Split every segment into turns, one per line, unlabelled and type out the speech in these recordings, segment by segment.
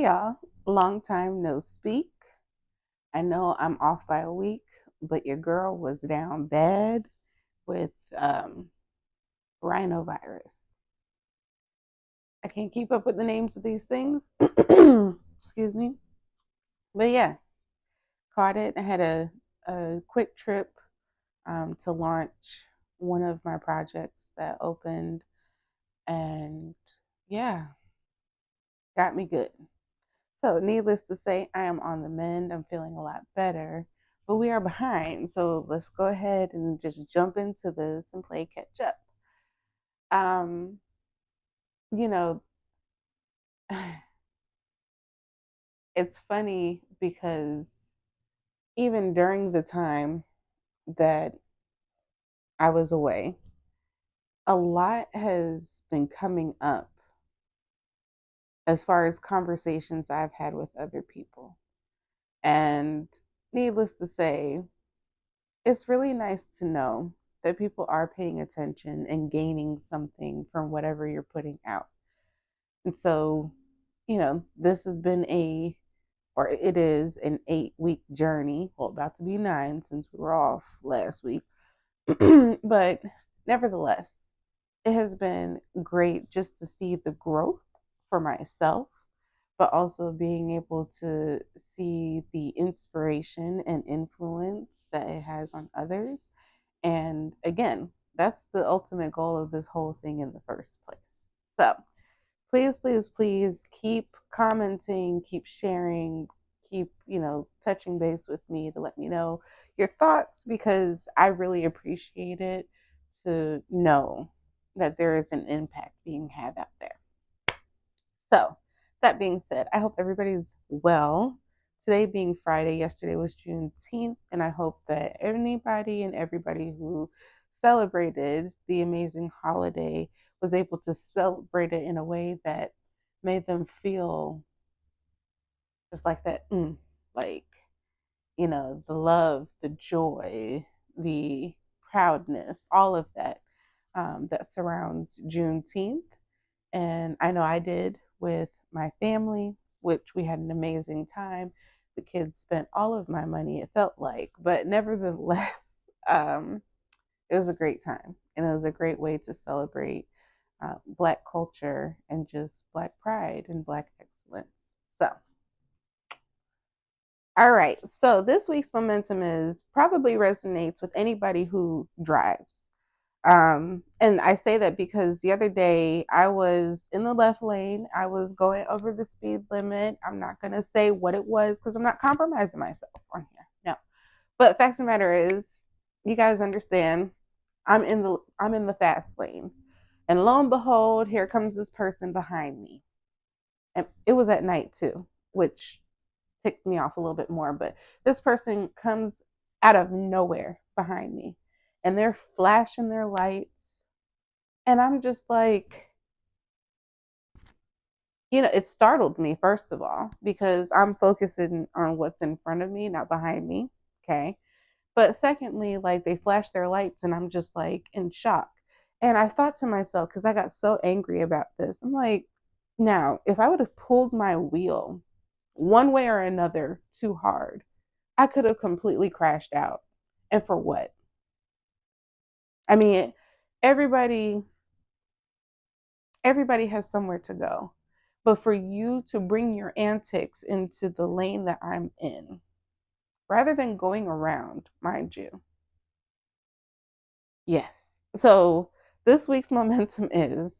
Hey y'all, long time no speak. I know I'm off by a week, but your girl was down bad with rhinovirus. I can't keep up with the names of these things. Excuse me. But yes, caught it. I had a quick trip to launch one of my projects that opened, and yeah, got me good. So, needless to say, I am on the mend. I'm feeling a lot better, but we are behind. So, let's go ahead and just jump into this and play catch up. Um, you know, it's funny because even during the time that I was away, a lot has been coming up as far as conversations I've had with other people. And needless to say, it's really nice to know that people are paying attention and gaining something from whatever you're putting out. And so, this has been or it is an 8-week journey. Well, about to be 9 since we were off last week. But nevertheless, it has been great just to see the growth for myself, but also being able to see the inspiration and influence that it has on others. And again, that's the ultimate goal of this whole thing in the first place. So please, please, please keep commenting, keep sharing, keep, touching base with me to let me know your thoughts because I really appreciate it to know that there is an impact being had out there. So, that being said, I hope everybody's well. Today being Friday, yesterday was Juneteenth, and I hope that anybody and everybody who celebrated the amazing holiday was able to celebrate it in a way that made them feel just like that, like, the love, the joy, the proudness, all of that that surrounds Juneteenth. And I know I did with my family, which we had an amazing time. The kids spent all of my money, it felt like, but nevertheless, um, it was a great time. And it was a great way to celebrate Black culture and just Black pride and Black excellence. So, all right. So, this week's momentum is probably resonates with anybody who drives. And I say that because the other day I was in the left lane. I was going over the speed limit. I'm not going to say what it was because I'm not compromising myself on here. No. But fact of the matter is, you guys understand, I'm in the fast lane. And lo and behold, here comes this person behind me. And it was at night too, which ticked me off a little bit more, but this person comes out of nowhere behind me and they're flashing their lights. And I'm just like, it startled me, first of all, because I'm focusing on what's in front of me, not behind me. Okay. But secondly, like they flash their lights and I'm just like in shock. And I thought to myself, because I got so angry about this, I'm like, now, if I would have pulled my wheel one way or another too hard, I could have completely crashed out. And for what? I mean, everybody everybody has somewhere to go. But for you to bring your antics into the lane that I'm in, rather than going around, mind you. Yes. So this week's momentum is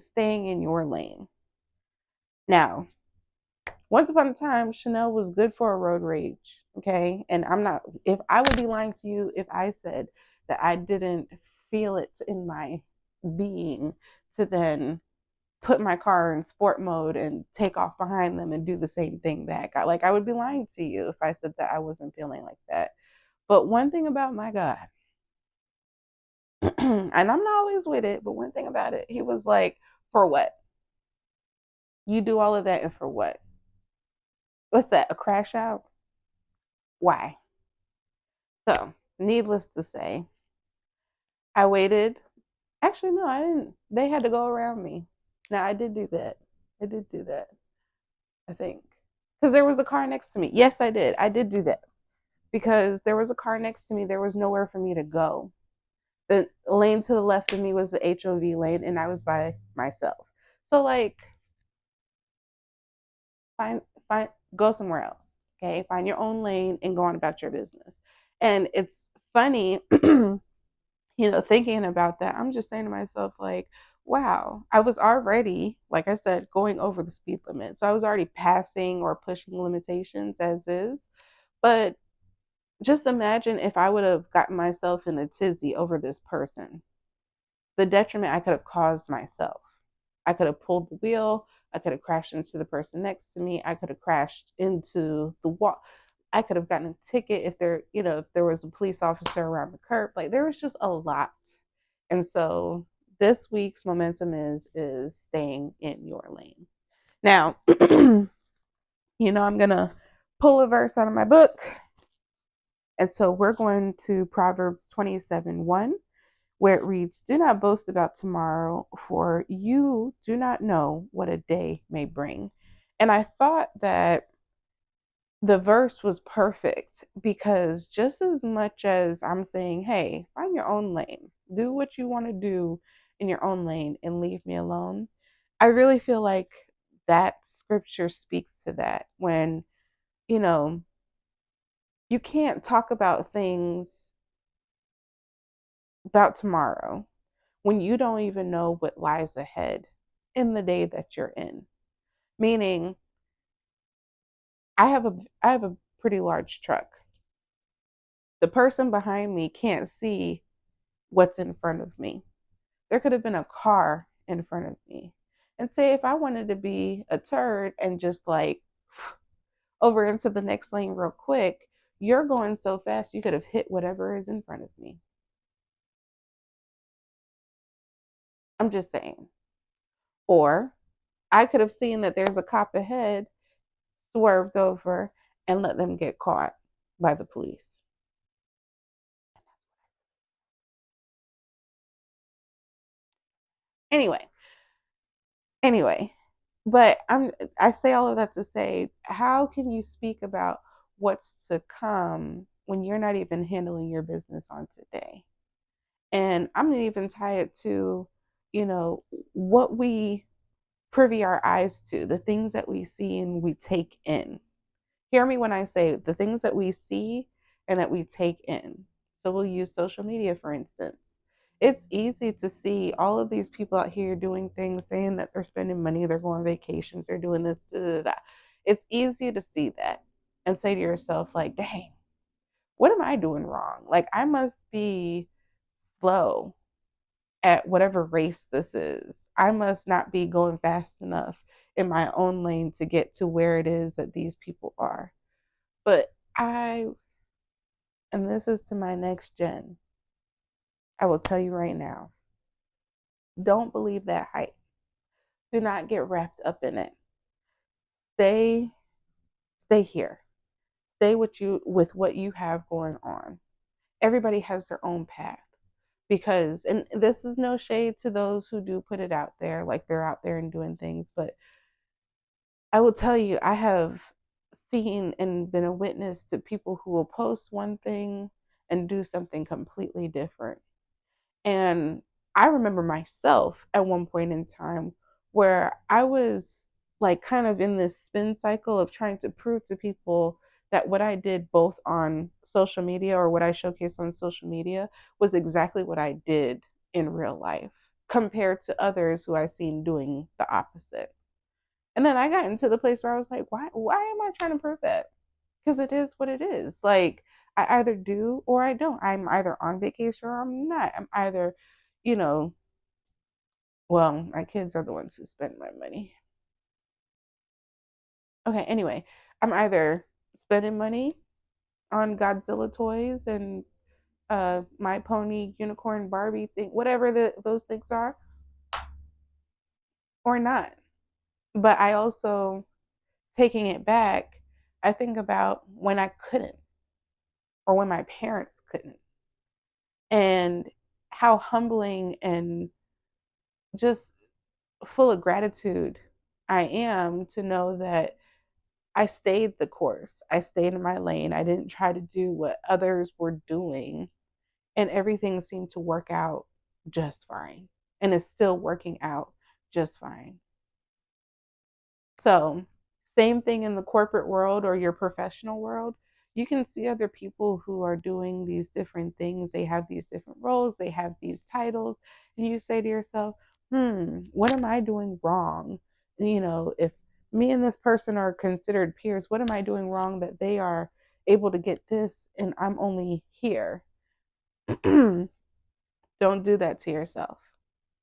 staying in your lane. Now, once upon a time, Chanelle was good for a road rage. Okay. And I'm not, if I would be lying to you if I said that I didn't feel it in my being to then put my car in sport mode and take off behind them and do the same thing back. I would be lying to you if I said that I wasn't feeling like that. But one thing about my God, and I'm not always with it, but one thing about it, he was like, for what? You do all of that and for what? What's that? A crash out? Why? So, needless to say, I waited. Actually, no, I didn't. They had to go around me. Now, I did do that. I did do that, I think. Because there was a car next to me. Yes, I did. I did do that because there was a car next to me. There was nowhere for me to go. The lane to the left of me was the HOV lane, and I was by myself. So, like, find, find, go somewhere else. Okay. Find your own lane and go on about your business. And it's funny, thinking about that, I'm just saying to myself, like, wow, I was already, like I said, going over the speed limit. So I was already passing or pushing limitations as is. But just imagine if I would have gotten myself in a tizzy over this person, the detriment I could have caused myself. I could have pulled the wheel. I could have crashed into the person next to me. I could have crashed into the wall. I could have gotten a ticket if there was a police officer around the curb. Like there was just a lot. And so this week's momentum is staying in your lane. Now, I'm gonna pull a verse out of my book. And so we're going to Proverbs 27:1, where it reads, "Do not boast about tomorrow, for you do not know what a day may bring." And I thought that the verse was perfect because just as much as I'm saying, hey, find your own lane, do what you want to do in your own lane and leave me alone, I really feel like that scripture speaks to that when, you know, you can't talk about things about tomorrow when you don't even know what lies ahead in the day that you're in. Meaning, I have a pretty large truck. The person behind me can't see what's in front of me. There could have been a car in front of me. And say if I wanted to be a turd and just like over into the next lane real quick, you're going so fast you could have hit whatever is in front of me. I'm just saying. Or I could have seen that there's a cop ahead, swerved over, and let them get caught by the police. Anyway, anyway, but I say all of that to say, how can you speak about what's to come when you're not even handling your business on today? And I'm gonna even tie it to, you know, what we privy our eyes to, the things that we see and we take in. Hear me when I say the things that we see and that we take in. So we'll use social media, for instance. It's easy to see all of these people out here doing things, saying that they're spending money, they're going on vacations, they're doing this, da, da, da. It's easy to see that and say to yourself, like, dang, what am I doing wrong? Like, I must be slow at whatever race this is. I must not be going fast enough in my own lane to get to where it is that these people are. But and this is to my next gen, I will tell you right now, don't believe that hype. Do not get wrapped up in it. Stay, stay here. Stay with what you have going on. Everybody has their own path. Because, and this is no shade to those who do put it out there, like they're out there and doing things, but I will tell you, I have seen and been a witness to people who will post one thing and do something completely different. And I remember myself at one point in time where I was like kind of in this spin cycle of trying to prove to people that what I did both on social media or what I showcased on social media was exactly what I did in real life compared to others who I seen doing the opposite. And then I got into the place where I was like, why am I trying to prove that? Because it is what it is. Like I either do or I don't. I'm either on vacation or I'm not. I'm either, you know, well, my kids are the ones who spend my money. Okay, anyway, I'm either spending money on Godzilla toys and My Pony Unicorn Barbie thing, whatever those things are, or not. But I also, taking it back, I think about when I couldn't or when my parents couldn't, and how humbling and just full of gratitude I am to know that I stayed the course. I stayed in my lane. I didn't try to do what others were doing, and everything seemed to work out just fine. And it's still working out just fine. So, same thing in the corporate world or your professional world. You can see other people who are doing these different things. They have these different roles, they have these titles, and you say to yourself, what am I doing wrong? If me and this person are considered peers, what am I doing wrong that they are able to get this and I'm only here? Don't do that to yourself.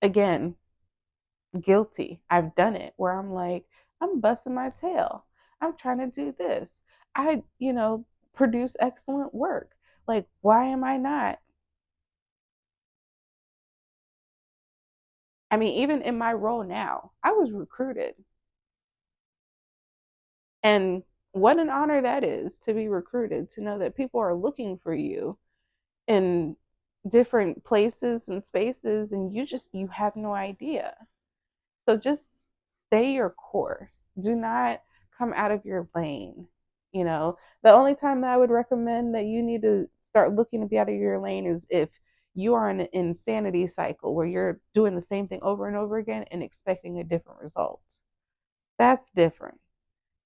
Again, guilty. I've done it where I'm like, I'm busting my tail. I'm trying to do this. I produce excellent work. Like, why am I not? I mean, even in my role now, I was recruited. And what an honor that is to be recruited, to know that people are looking for you in different places and spaces, and you have no idea. So just stay your course. Do not come out of your lane. The only time that I would recommend that you need to start looking to be out of your lane is if you are in an insanity cycle where you're doing the same thing over and over again and expecting a different result. That's different.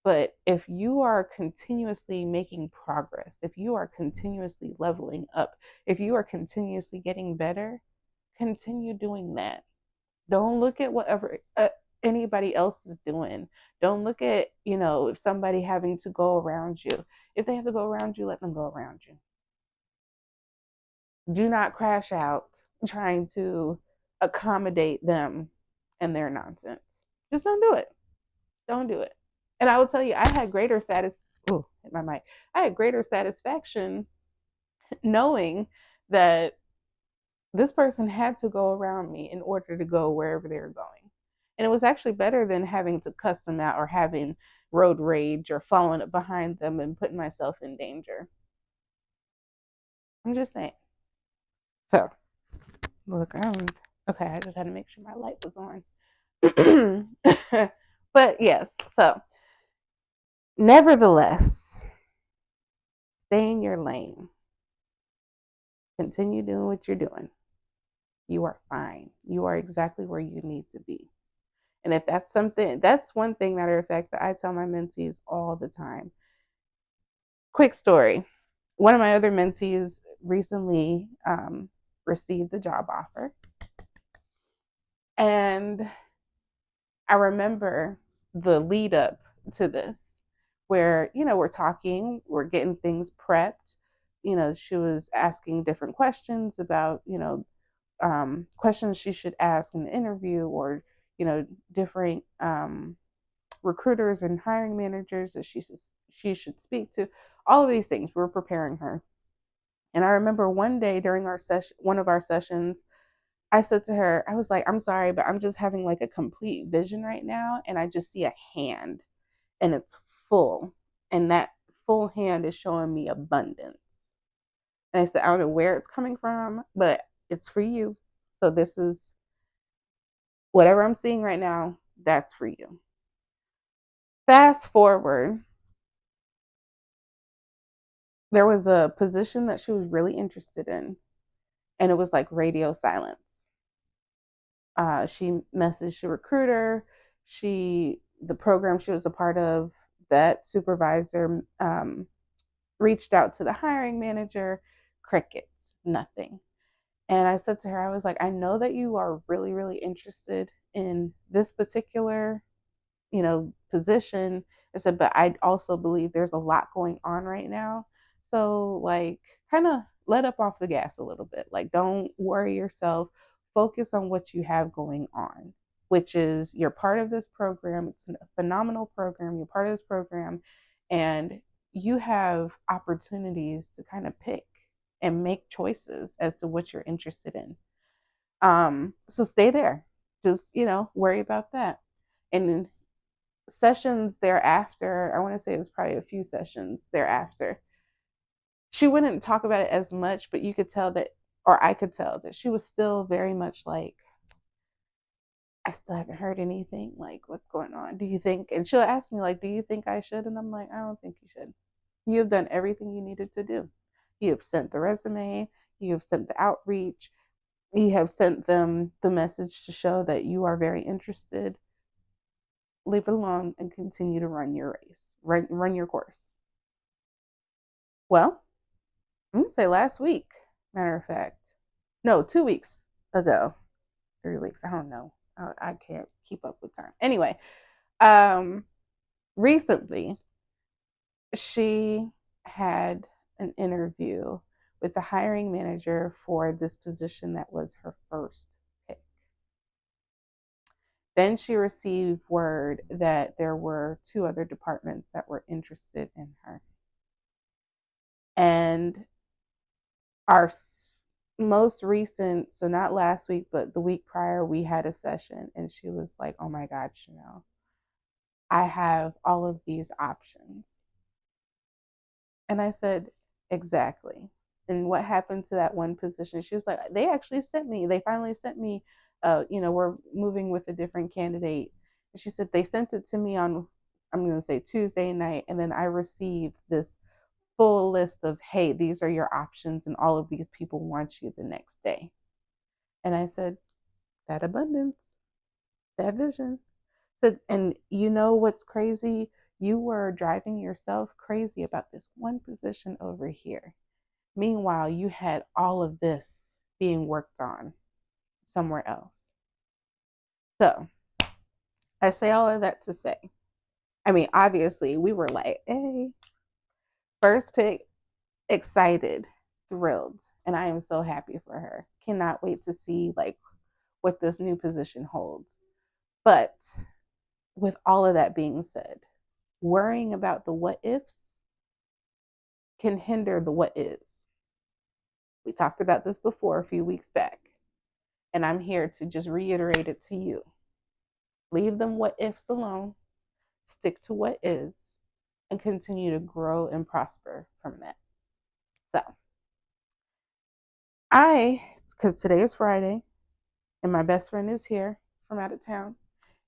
But if you are continuously making progress, if you are continuously leveling up, if you are continuously getting better, continue doing that. Don't look at whatever anybody else is doing. Don't look at, if somebody having to go around you. If they have to go around you, let them go around you. Do not crash out trying to accommodate them and their nonsense. Just don't do it. Don't do it. And I will tell you, I had greater hit my mic. I had greater satisfaction knowing that this person had to go around me in order to go wherever they were going. And it was actually better than having to cuss them out or having road rage or following up behind them and putting myself in danger. I'm just saying. So, look, okay, I just had to make sure my light was on. But yes, so nevertheless, stay in your lane. Continue doing what you're doing. You are fine. You are exactly where you need to be. And if that's one thing, matter of fact, that I tell my mentees all the time. Quick story. One of my other mentees recently received a job offer. And I remember the lead up to this, where, we're talking, we're getting things prepped. She was asking different questions about, questions she should ask in the interview, or, different recruiters and hiring managers that she should speak to. All of these things, we're preparing her. And I remember one day during one of our sessions, I said to her, I was like, I'm sorry, but I'm just having like a complete vision right now. And I just see a hand and it's full. And that full hand is showing me abundance. And I said, I don't know where it's coming from, but it's for you. So this is whatever I'm seeing right now, that's for you. Fast forward, there was a position that she was really interested in, and it was like radio silence. She messaged the recruiter. The program she was a part of, that supervisor reached out to the hiring manager. Crickets, nothing. And I said to her, I was like, I know that you are really, really interested in this particular position. I said, but I also believe there's a lot going on right now. So, like, kind of let up off the gas a little bit. Like, don't worry yourself. Focus on what you have going on, which is you're part of this program. It's a phenomenal program. You're part of this program, and you have opportunities to kind of pick and make choices as to what you're interested in. So stay there. Just, worry about that. And sessions thereafter, I want to say it was probably a few sessions thereafter, she wouldn't talk about it as much, but you could tell that, or I could tell that she was still very much like, I still haven't heard anything. Like, what's going on? Do you think? And she'll ask me, like, do you think I should? And I'm like, I don't think you should. You have done everything you needed to do. You have sent the resume, you have sent the outreach, you have sent them the message to show that you are very interested. Leave it alone and continue to run your race, run your course. Well, I'm gonna say last week, matter of fact. No, 2 weeks ago. 3 weeks. I don't know. I can't keep up with time. Anyway, um, recently she had an interview with the hiring manager for this position that was her first pick. Then she received word that there were two other departments that were interested in her. And our most recent, so not last week, but the week prior, we had a session and she was like, oh my God, Chanelle, I have all of these options. And I said, exactly. And what happened to that one position? She was like, they finally sent me, we're moving with a different candidate. And she said, they sent it to me on, I'm going to say Tuesday night. And then I received this full list of, hey, these are your options. And all of these people want you the next day. And I said, that abundance, that vision. So, and you know what's crazy? You were driving yourself crazy about this one position over here. Meanwhile, you had all of this being worked on somewhere else. So I say all of that to say, I mean, obviously, we were like, hey, first pick, excited, thrilled. And I am so happy for her. Cannot wait to see like what this new position holds. But with all of that being said, worrying about the what ifs can hinder the what is. We talked about this before a few weeks back, and I'm here to just reiterate it to you. Leave them what ifs alone, stick to what is, and continue to grow and prosper from that. So, because today is Friday, and my best friend is here from out of town,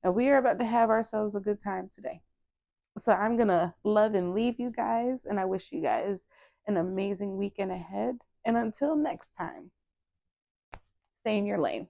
and we are about to have ourselves a good time today. So, I'm going to love and leave you guys, and I wish you guys an amazing weekend ahead. And until next time, stay in your lane.